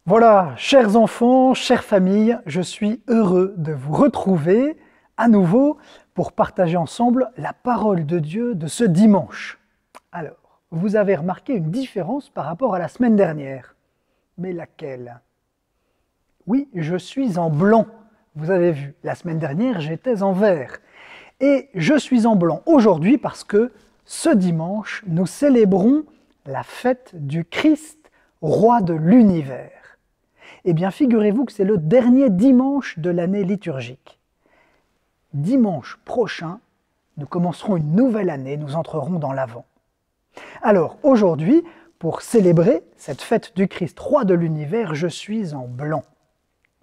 Voilà, chers enfants, chères familles, je suis heureux de vous retrouver à nouveau pour partager ensemble la parole de Dieu de ce dimanche. Alors, vous avez remarqué une différence par rapport à la semaine dernière. Mais laquelle? Oui, je suis en blanc. Vous avez vu, la semaine dernière, j'étais en vert. Et je suis en blanc aujourd'hui parce que ce dimanche, nous célébrons la fête du Christ, roi de l'univers. Eh bien, figurez-vous que c'est le dernier dimanche de l'année liturgique. Dimanche prochain, nous commencerons une nouvelle année, nous entrerons dans l'Avent. Alors, aujourd'hui, pour célébrer cette fête du Christ, roi de l'univers, je suis en blanc.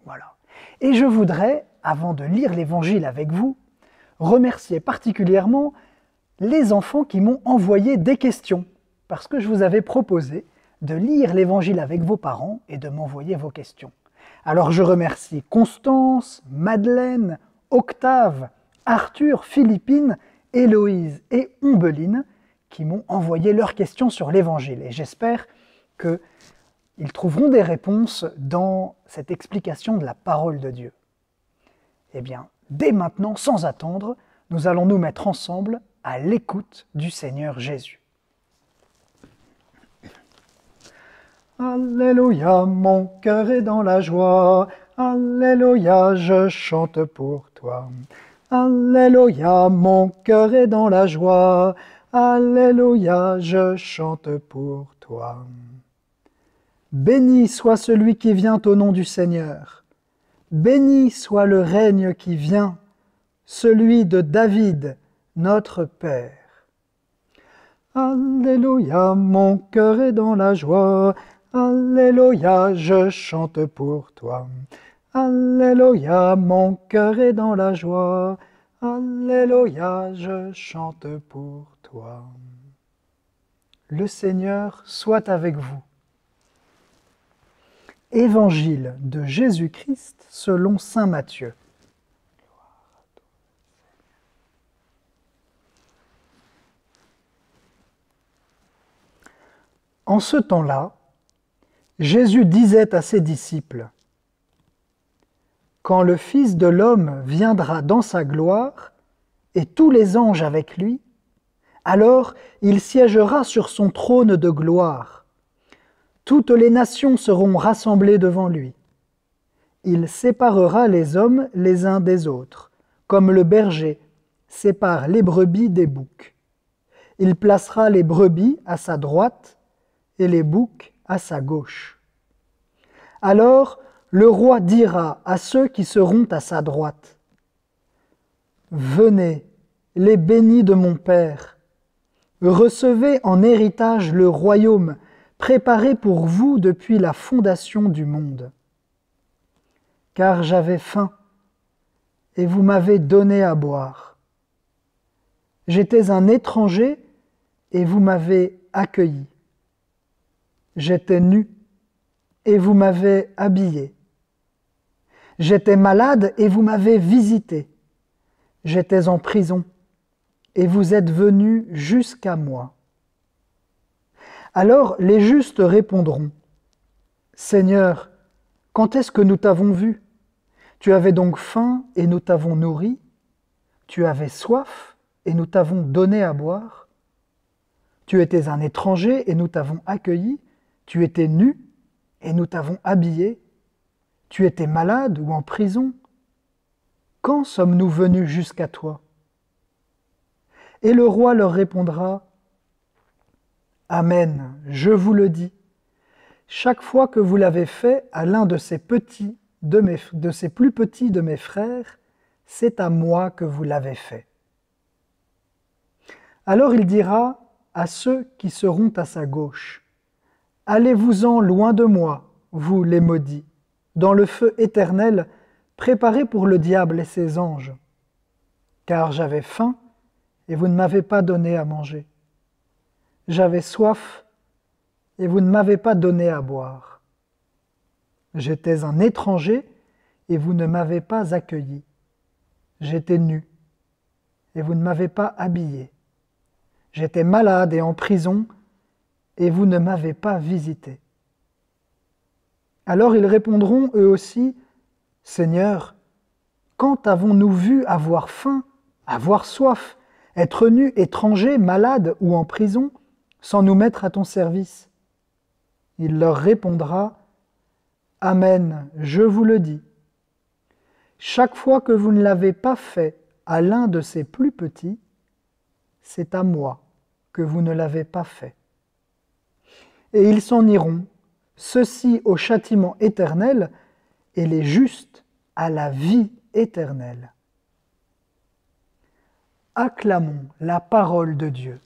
Voilà. Et je voudrais, avant de lire l'Évangile avec vous, remercier particulièrement les enfants qui m'ont envoyé des questions, parce que je vous avais proposé de lire l'Évangile avec vos parents et de m'envoyer vos questions. Alors je remercie Constance, Madeleine, Octave, Arthur, Philippine, Héloïse et Ombeline qui m'ont envoyé leurs questions sur l'Évangile. Et j'espère qu'ils trouveront des réponses dans cette explication de la parole de Dieu. Eh bien, dès maintenant, sans attendre, nous allons nous mettre ensemble à l'écoute du Seigneur Jésus. Alléluia, mon cœur est dans la joie. Alléluia, je chante pour toi. Alléluia, mon cœur est dans la joie. Alléluia, je chante pour toi. Béni soit celui qui vient au nom du Seigneur. Béni soit le règne qui vient, celui de David, notre Père. Alléluia, mon cœur est dans la joie. Alléluia, je chante pour toi. Alléluia, mon cœur est dans la joie. Alléluia, je chante pour toi. Le Seigneur soit avec vous. Évangile de Jésus-Christ selon saint Matthieu. En ce temps-là, Jésus disait à ses disciples : « Quand le Fils de l'homme viendra dans sa gloire, et tous les anges avec lui, alors il siégera sur son trône de gloire. Toutes les nations seront rassemblées devant lui. Il séparera les hommes les uns des autres, comme le berger sépare les brebis des boucs. Il placera les brebis à sa droite et les boucs à sa gauche. Alors le roi dira à ceux qui seront à sa droite : Venez, les bénis de mon Père, recevez en héritage le royaume préparé pour vous depuis la fondation du monde. Car j'avais faim, et vous m'avez donné à boire. J'étais un étranger, et vous m'avez accueilli. J'étais nu, et vous m'avez habillé. J'étais malade, et vous m'avez visité. J'étais en prison, et vous êtes venus jusqu'à moi. Alors les justes répondront : Seigneur, quand est-ce que nous t'avons vu ? Tu avais donc faim, et nous t'avons nourri. Tu avais soif, et nous t'avons donné à boire. Tu étais un étranger, et nous t'avons accueilli. Tu étais nu, et nous t'avons habillé. Tu étais malade ou en prison. Quand sommes-nous venus jusqu'à toi ? Et le roi leur répondra : Amen, je vous le dis. Chaque fois que vous l'avez fait à l'un de ces plus petits de mes frères, c'est à moi que vous l'avez fait. Alors il dira à ceux qui seront à sa gauche : Allez-vous-en loin de moi, vous les maudits, dans le feu éternel préparé pour le diable et ses anges. Car j'avais faim, et vous ne m'avez pas donné à manger. J'avais soif, et vous ne m'avez pas donné à boire. J'étais un étranger, et vous ne m'avez pas accueilli. J'étais nu, et vous ne m'avez pas habillé. J'étais malade et en prison, et vous ne m'avez pas visité. Alors ils répondront eux aussi, « Seigneur, quand avons-nous vu avoir faim, avoir soif, être nus, étrangers, malades ou en prison, sans nous mettre à ton service ?» Il leur répondra, « Amen, je vous le dis. Chaque fois que vous ne l'avez pas fait à l'un de ces plus petits, c'est à moi que vous ne l'avez pas fait. » Et ils s'en iront, ceux-ci au châtiment éternel et les justes à la vie éternelle. Acclamons la parole de Dieu.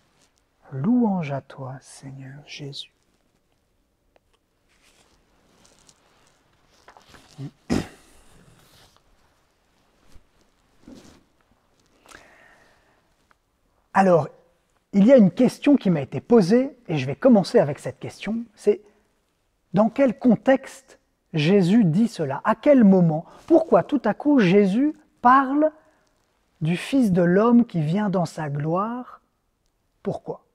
Louange à toi, Seigneur Jésus. Alors, il y a une question qui m'a été posée, et je vais commencer avec cette question, c'est dans quel contexte Jésus dit cela? À quel moment? Pourquoi tout à coup Jésus parle du Fils de l'homme qui vient dans sa gloire? Pourquoi?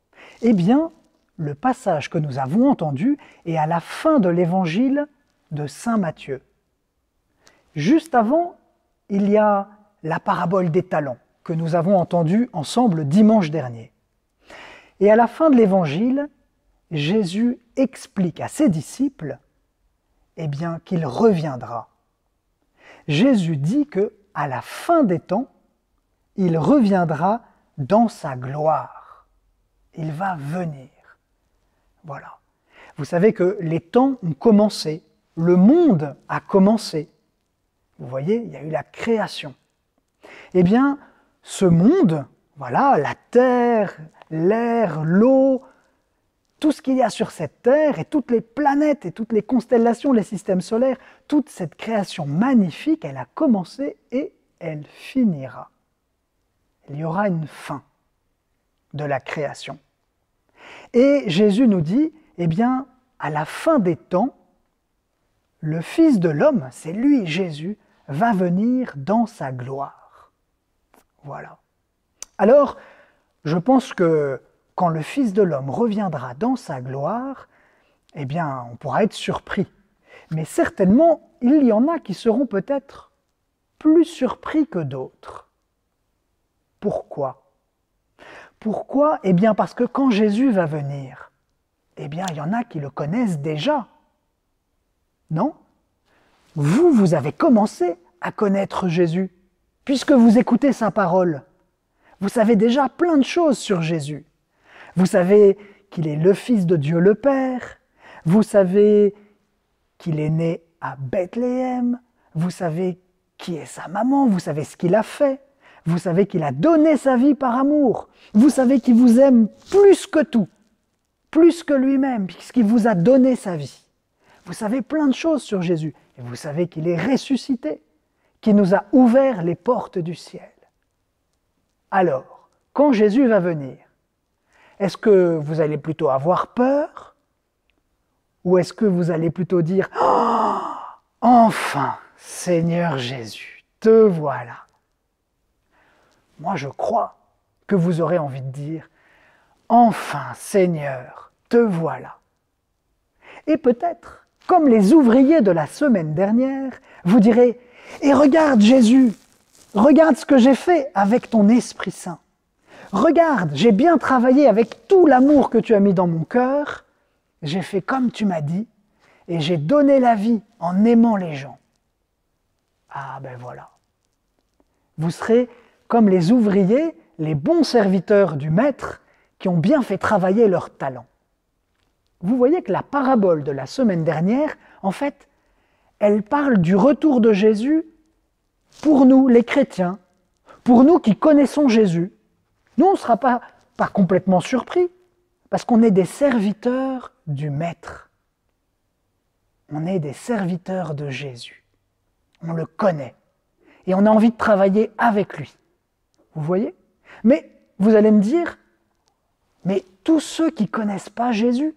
Eh bien, le passage que nous avons entendu est à la fin de l'évangile de Saint Matthieu. Juste avant, il y a la parabole des talents que nous avons entendue ensemble dimanche dernier. Et à la fin de l'évangile, Jésus explique à ses disciples eh bien, qu'il reviendra. Jésus dit que à la fin des temps, il reviendra dans sa gloire. Il va venir. Voilà. Vous savez que les temps ont commencé, le monde a commencé. Vous voyez, il y a eu la création. Eh bien, ce monde, voilà, la terre, l'air, l'eau, tout ce qu'il y a sur cette terre et toutes les planètes et toutes les constellations, les systèmes solaires, toute cette création magnifique, elle a commencé et elle finira. Il y aura une fin de la création. Et Jésus nous dit, eh bien, à la fin des temps, le Fils de l'homme, c'est lui, Jésus, va venir dans sa gloire. Voilà. Alors, je pense que quand le Fils de l'homme reviendra dans sa gloire, eh bien, on pourra être surpris. Mais certainement, il y en a qui seront peut-être plus surpris que d'autres. Pourquoi? Pourquoi? Eh bien, parce que quand Jésus va venir, eh bien, il y en a qui le connaissent déjà. Non? Vous avez commencé à connaître Jésus, puisque vous écoutez sa parole. Vous savez déjà plein de choses sur Jésus. Vous savez qu'il est le Fils de Dieu le Père. Vous savez qu'il est né à Bethléem. Vous savez qui est sa maman. Vous savez ce qu'il a fait. Vous savez qu'il a donné sa vie par amour. Vous savez qu'il vous aime plus que tout, plus que lui-même, puisqu'il vous a donné sa vie. Vous savez plein de choses sur Jésus. Et vous savez qu'il est ressuscité, qu'il nous a ouvert les portes du ciel. Alors, quand Jésus va venir, est-ce que vous allez plutôt avoir peur? Ou est-ce que vous allez plutôt dire « Oh, enfin, Seigneur Jésus, te voilà !» Moi, je crois que vous aurez envie de dire « Enfin, Seigneur, te voilà !» Et peut-être, comme les ouvriers de la semaine dernière, vous direz « Et regarde Jésus, regarde ce que j'ai fait avec ton Esprit Saint. Regarde, j'ai bien travaillé avec tout l'amour que tu as mis dans mon cœur, j'ai fait comme tu m'as dit, et j'ai donné la vie en aimant les gens. » Ah ben voilà. Vous serez comme les ouvriers, les bons serviteurs du Maître, qui ont bien fait travailler leur talent. Vous voyez que la parabole de la semaine dernière, en fait, elle parle du retour de Jésus pour nous, les chrétiens, pour nous qui connaissons Jésus. Nous, on ne sera pas complètement surpris, parce qu'on est des serviteurs du Maître. On est des serviteurs de Jésus. On le connaît. Et on a envie de travailler avec lui. Vous voyez? Mais vous allez me dire, mais tous ceux qui ne connaissent pas Jésus,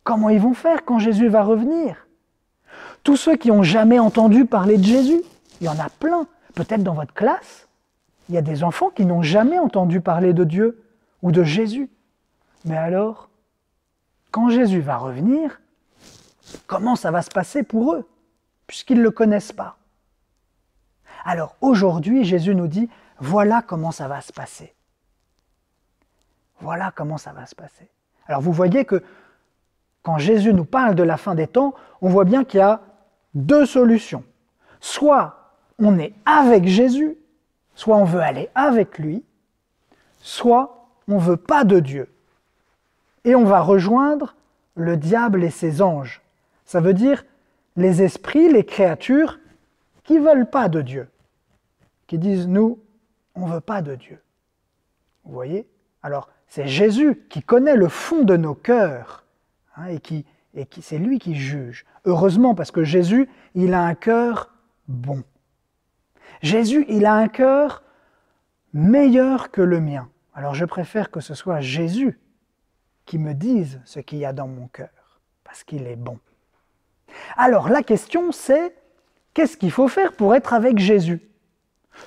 comment ils vont faire quand Jésus va revenir? Tous ceux qui n'ont jamais entendu parler de Jésus, il y en a plein. Peut-être dans votre classe, il y a des enfants qui n'ont jamais entendu parler de Dieu ou de Jésus. Mais alors, quand Jésus va revenir, comment ça va se passer pour eux, puisqu'ils ne le connaissent pas. Alors aujourd'hui, Jésus nous dit, voilà comment ça va se passer. Voilà comment ça va se passer. Alors vous voyez que quand Jésus nous parle de la fin des temps, on voit bien qu'il y a deux solutions. Soit on est avec Jésus, soit on veut aller avec lui, soit on ne veut pas de Dieu. Et on va rejoindre le diable et ses anges. Ça veut dire les esprits, les créatures qui ne veulent pas de Dieu, qui disent nous, on ne veut pas de Dieu. Vous voyez? Alors c'est Jésus qui connaît le fond de nos cœurs, hein, et c'est lui qui juge. Heureusement, parce que Jésus, il a un cœur bon. Jésus, il a un cœur meilleur que le mien. Alors je préfère que ce soit Jésus qui me dise ce qu'il y a dans mon cœur, parce qu'il est bon. Alors la question c'est, qu'est-ce qu'il faut faire pour être avec Jésus?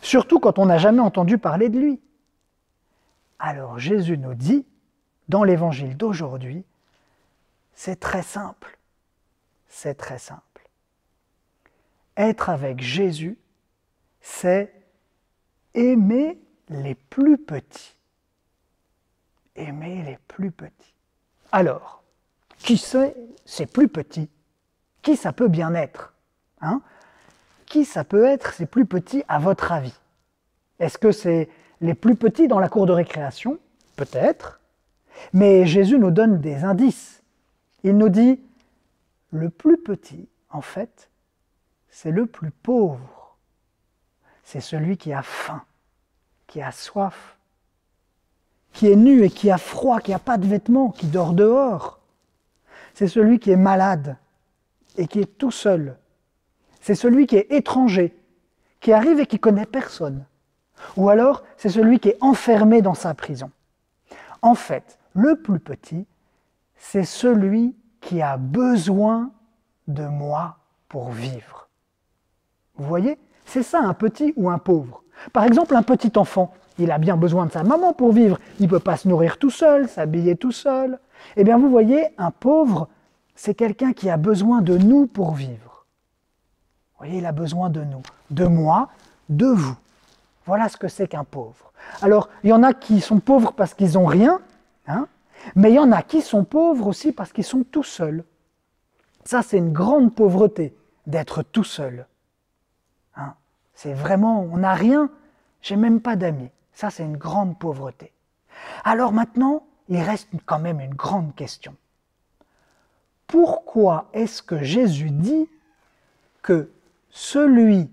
Surtout quand on n'a jamais entendu parler de lui. Alors Jésus nous dit, dans l'évangile d'aujourd'hui, c'est très simple. C'est très simple. Être avec Jésus, c'est aimer les plus petits. Aimer les plus petits. Alors, qui c'est ces plus petits? Qui ça peut bien être, hein? Qui ça peut être ces plus petits à votre avis? Est-ce que c'est les plus petits dans la cour de récréation? Peut-être. Mais Jésus nous donne des indices. Il nous dit, le plus petit, en fait, c'est le plus pauvre. C'est celui qui a faim, qui a soif, qui est nu et qui a froid, qui n'a pas de vêtements, qui dort dehors. C'est celui qui est malade et qui est tout seul. C'est celui qui est étranger, qui arrive et qui ne connaît personne. Ou alors, c'est celui qui est enfermé dans sa prison. En fait, le plus petit, c'est celui qui a besoin de moi pour vivre. Vous voyez? C'est ça un petit ou un pauvre. Par exemple, un petit enfant, il a bien besoin de sa maman pour vivre. Il ne peut pas se nourrir tout seul, s'habiller tout seul. Eh bien, vous voyez, un pauvre, c'est quelqu'un qui a besoin de nous pour vivre. Vous voyez, il a besoin de nous, de moi, de vous. Voilà ce que c'est qu'un pauvre. Alors, il y en a qui sont pauvres parce qu'ils n'ont rien, hein, mais il y en a qui sont pauvres aussi parce qu'ils sont tout seuls. Ça, c'est une grande pauvreté, d'être tout seul. Hein, c'est vraiment, on n'a rien, j'ai même pas d'amis. Ça, c'est une grande pauvreté. Alors maintenant, il reste quand même une grande question. Pourquoi est-ce que Jésus dit que celui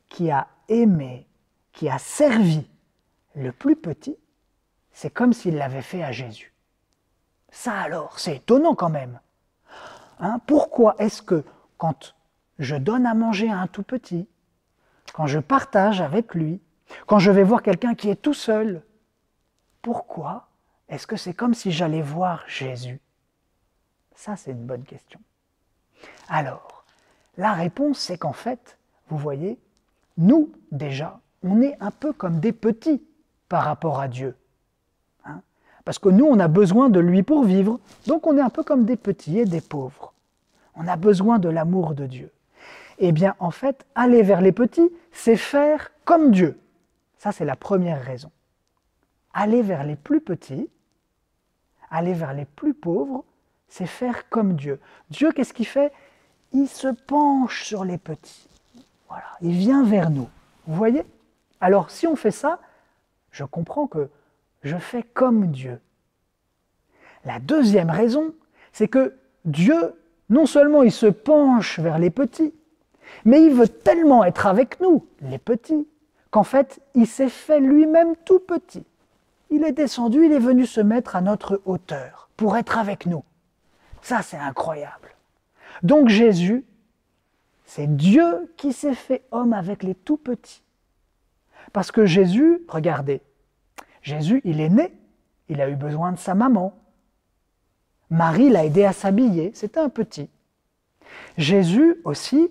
qui a aimé, qui a servi le plus petit, c'est comme s'il l'avait fait à Jésus? Ça alors, c'est étonnant quand même. Hein, pourquoi est-ce que quand je donne à manger à un tout petit, quand je partage avec lui, quand je vais voir quelqu'un qui est tout seul, pourquoi est-ce que c'est comme si j'allais voir Jésus? Ça, c'est une bonne question. Alors, la réponse, c'est qu'en fait, vous voyez, nous, déjà, on est un peu comme des petits par rapport à Dieu. Hein? Parce que nous, on a besoin de lui pour vivre, donc on est un peu comme des petits et des pauvres. On a besoin de l'amour de Dieu. Eh bien, en fait, aller vers les petits, c'est faire comme Dieu. Ça, c'est la première raison. Aller vers les plus petits, aller vers les plus pauvres, c'est faire comme Dieu. Dieu, qu'est-ce qu'il fait? Il se penche sur les petits. Voilà, il vient vers nous. Vous voyez? Alors, si on fait ça, je comprends que je fais comme Dieu. La deuxième raison, c'est que Dieu, non seulement il se penche vers les petits, mais il veut tellement être avec nous, les petits, qu'en fait, il s'est fait lui-même tout petit. Il est descendu, il est venu se mettre à notre hauteur pour être avec nous. Ça, c'est incroyable. Donc Jésus, c'est Dieu qui s'est fait homme avec les tout petits. Parce que Jésus, regardez, Jésus, il est né, il a eu besoin de sa maman. Marie l'a aidé à s'habiller, c'était un petit. Jésus aussi,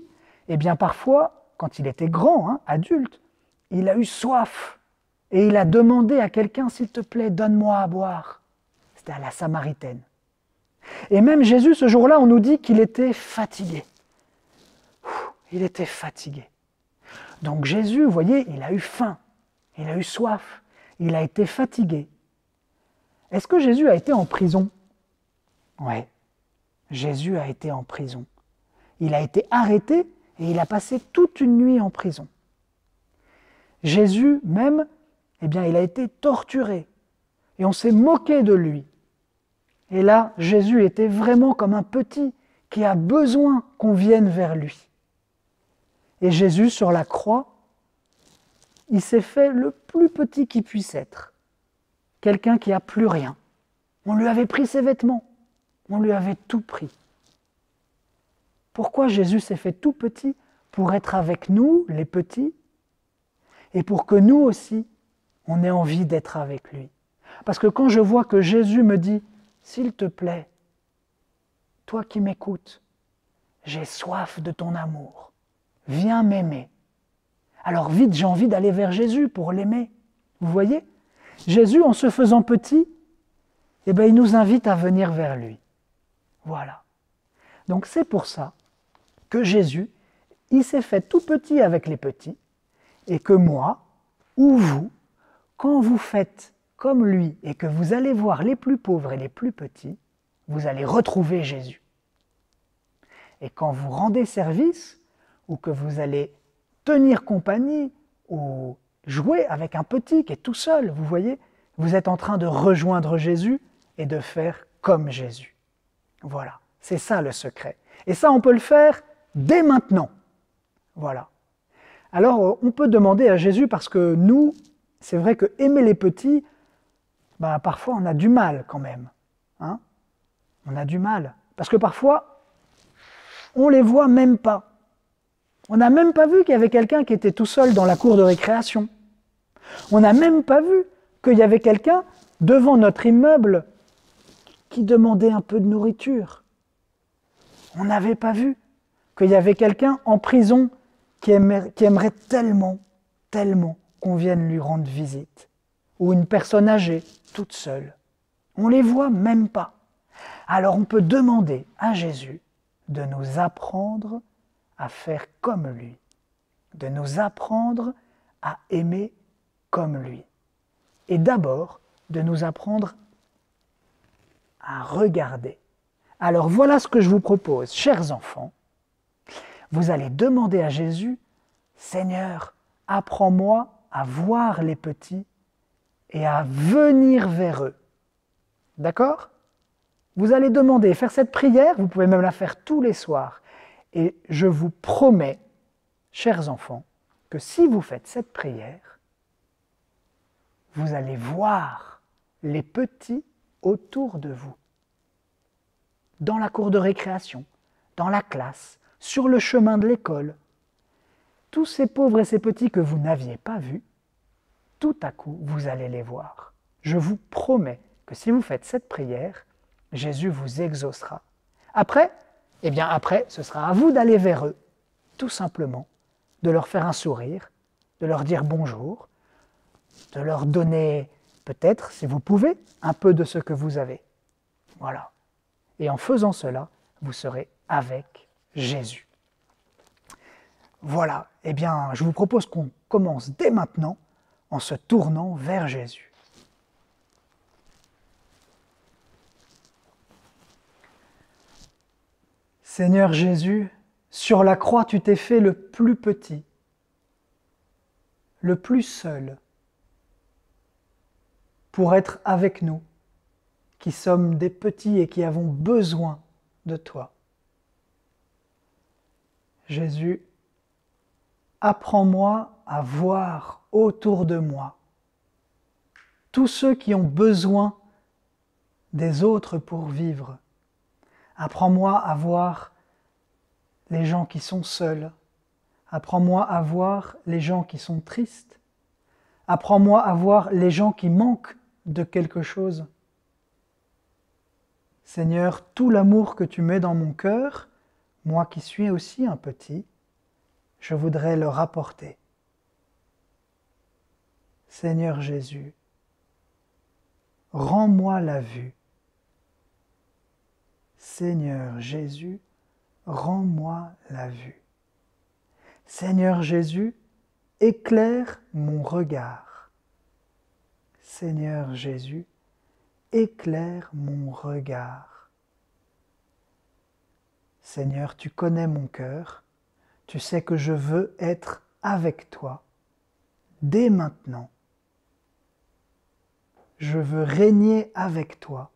eh bien parfois, quand il était grand, hein, adulte, il a eu soif et il a demandé à quelqu'un, s'il te plaît, donne-moi à boire. C'était à la Samaritaine. Et même Jésus, ce jour-là, on nous dit qu'il était fatigué. Il était fatigué. Donc Jésus, vous voyez, il a eu faim, il a eu soif, il a été fatigué. Est-ce que Jésus a été en prison? Oui, Jésus a été en prison. Il a été arrêté et il a passé toute une nuit en prison. Jésus même, eh bien, il a été torturé et on s'est moqué de lui. Et là, Jésus était vraiment comme un petit qui a besoin qu'on vienne vers lui. Et Jésus, sur la croix, il s'est fait le plus petit qui puisse être. Quelqu'un qui n'a plus rien. On lui avait pris ses vêtements. On lui avait tout pris. Pourquoi Jésus s'est fait tout petit? Pour être avec nous, les petits, et pour que nous aussi, on ait envie d'être avec lui. Parce que quand je vois que Jésus me dit « S'il te plaît, toi qui m'écoutes, j'ai soif de ton amour, viens m'aimer. » Alors vite, j'ai envie d'aller vers Jésus pour l'aimer. Vous voyez? Jésus, en se faisant petit, eh bien, il nous invite à venir vers lui. Voilà. Donc c'est pour ça que Jésus, il s'est fait tout petit avec les petits, et que moi, ou vous, quand vous faites comme lui, et que vous allez voir les plus pauvres et les plus petits, vous allez retrouver Jésus. Et quand vous rendez service, ou que vous allez tenir compagnie, ou jouer avec un petit qui est tout seul, vous voyez, vous êtes en train de rejoindre Jésus et de faire comme Jésus. Voilà, c'est ça le secret. Et ça, on peut le faire dès maintenant. Voilà. Alors, on peut demander à Jésus, parce que nous, c'est vrai que aimer les petits, ben, parfois on a du mal quand même. Hein? On a du mal. Parce que parfois, on les voit même pas. On n'a même pas vu qu'il y avait quelqu'un qui était tout seul dans la cour de récréation. On n'a même pas vu qu'il y avait quelqu'un devant notre immeuble qui demandait un peu de nourriture. On n'avait pas vu qu'il y avait quelqu'un en prison qui aimerait tellement, tellement qu'on vienne lui rendre visite. Ou une personne âgée, toute seule. On ne les voit même pas. Alors on peut demander à Jésus de nous apprendre à faire comme lui, de nous apprendre à aimer comme lui. Et d'abord, de nous apprendre à regarder. Alors voilà ce que je vous propose, chers enfants. Vous allez demander à Jésus, « Seigneur, apprends-moi à voir les petits et à venir vers eux. » D'accord? Vous allez demander, faire cette prière, vous pouvez même la faire tous les soirs. Et je vous promets, chers enfants, que si vous faites cette prière, vous allez voir les petits autour de vous. Dans la cour de récréation, dans la classe, sur le chemin de l'école. Tous ces pauvres et ces petits que vous n'aviez pas vus, tout à coup, vous allez les voir. Je vous promets que si vous faites cette prière, Jésus vous exaucera. Après, eh bien après, ce sera à vous d'aller vers eux, tout simplement, de leur faire un sourire, de leur dire bonjour, de leur donner, peut-être, si vous pouvez, un peu de ce que vous avez. Voilà. Et en faisant cela, vous serez avec Jésus. Voilà. Eh bien, je vous propose qu'on commence dès maintenant en se tournant vers Jésus. Seigneur Jésus, sur la croix, tu t'es fait le plus petit, le plus seul, pour être avec nous, qui sommes des petits et qui avons besoin de toi. Jésus, apprends-moi à voir autour de moi tous ceux qui ont besoin des autres pour vivre. Apprends-moi à voir les gens qui sont seuls. Apprends-moi à voir les gens qui sont tristes. Apprends-moi à voir les gens qui manquent de quelque chose. Seigneur, tout l'amour que tu mets dans mon cœur, moi qui suis aussi un petit, je voudrais le rapporter. Seigneur Jésus, rends-moi la vue. Seigneur Jésus, rends-moi la vue. Seigneur Jésus, éclaire mon regard. Seigneur Jésus, éclaire mon regard. Seigneur, tu connais mon cœur, tu sais que je veux être avec toi dès maintenant. Je veux régner avec toi,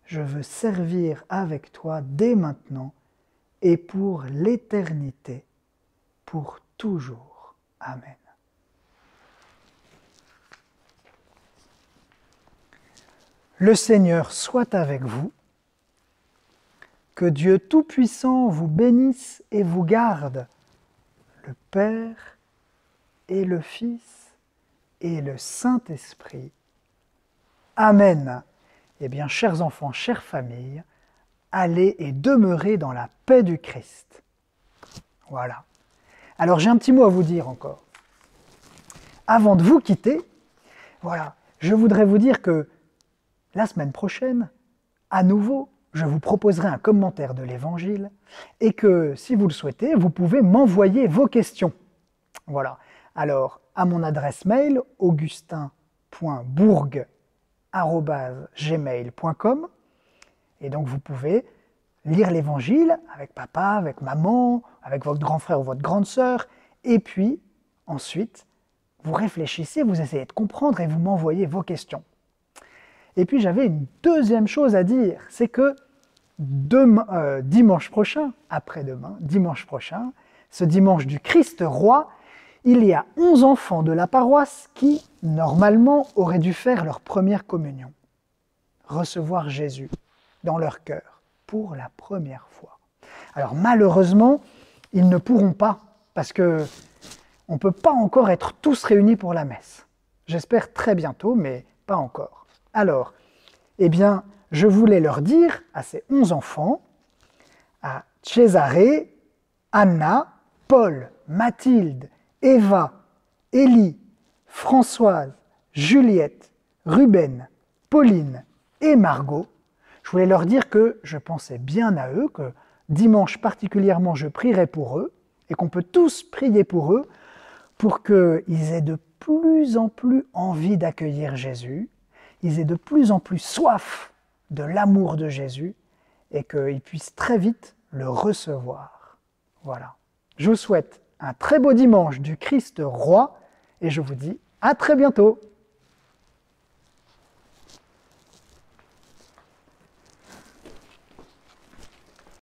je veux servir avec toi dès maintenant et pour l'éternité, pour toujours. Amen. Le Seigneur soit avec vous, que Dieu Tout-Puissant vous bénisse et vous garde, le Père et le Fils et le Saint-Esprit. Amen. Eh bien, chers enfants, chères familles, allez et demeurez dans la paix du Christ. Voilà. Alors, j'ai un petit mot à vous dire encore. Avant de vous quitter, voilà, je voudrais vous dire que la semaine prochaine, à nouveau, je vous proposerai un commentaire de l'Évangile et que, si vous le souhaitez, vous pouvez m'envoyer vos questions. Voilà. Alors, à mon adresse mail, augustin.bourg@gmail.com, et donc vous pouvez lire l'Évangile avec papa, avec maman, avec votre grand frère ou votre grande sœur, et puis, ensuite, vous réfléchissez, vous essayez de comprendre et vous m'envoyez vos questions. Et puis j'avais une deuxième chose à dire, c'est que dimanche prochain, après-demain, dimanche prochain, ce dimanche du Christ roi, il y a 11 enfants de la paroisse qui, normalement, auraient dû faire leur première communion, recevoir Jésus dans leur cœur pour la première fois. Alors malheureusement, ils ne pourront pas, parce que on ne peut pas encore être tous réunis pour la messe. J'espère très bientôt, mais pas encore. Alors, eh bien, je voulais leur dire à ces 11 enfants, à Cesare, Anna, Paul, Mathilde, Eva, Élie, Françoise, Juliette, Ruben, Pauline et Margot, je voulais leur dire que je pensais bien à eux, que dimanche particulièrement je prierai pour eux, et qu'on peut tous prier pour eux, pour qu'ils aient de plus en plus envie d'accueillir Jésus, ils aient de plus en plus soif de l'amour de Jésus, et qu'ils puissent très vite le recevoir. Voilà. Je vous souhaite un très beau dimanche du Christ roi, et je vous dis à très bientôt.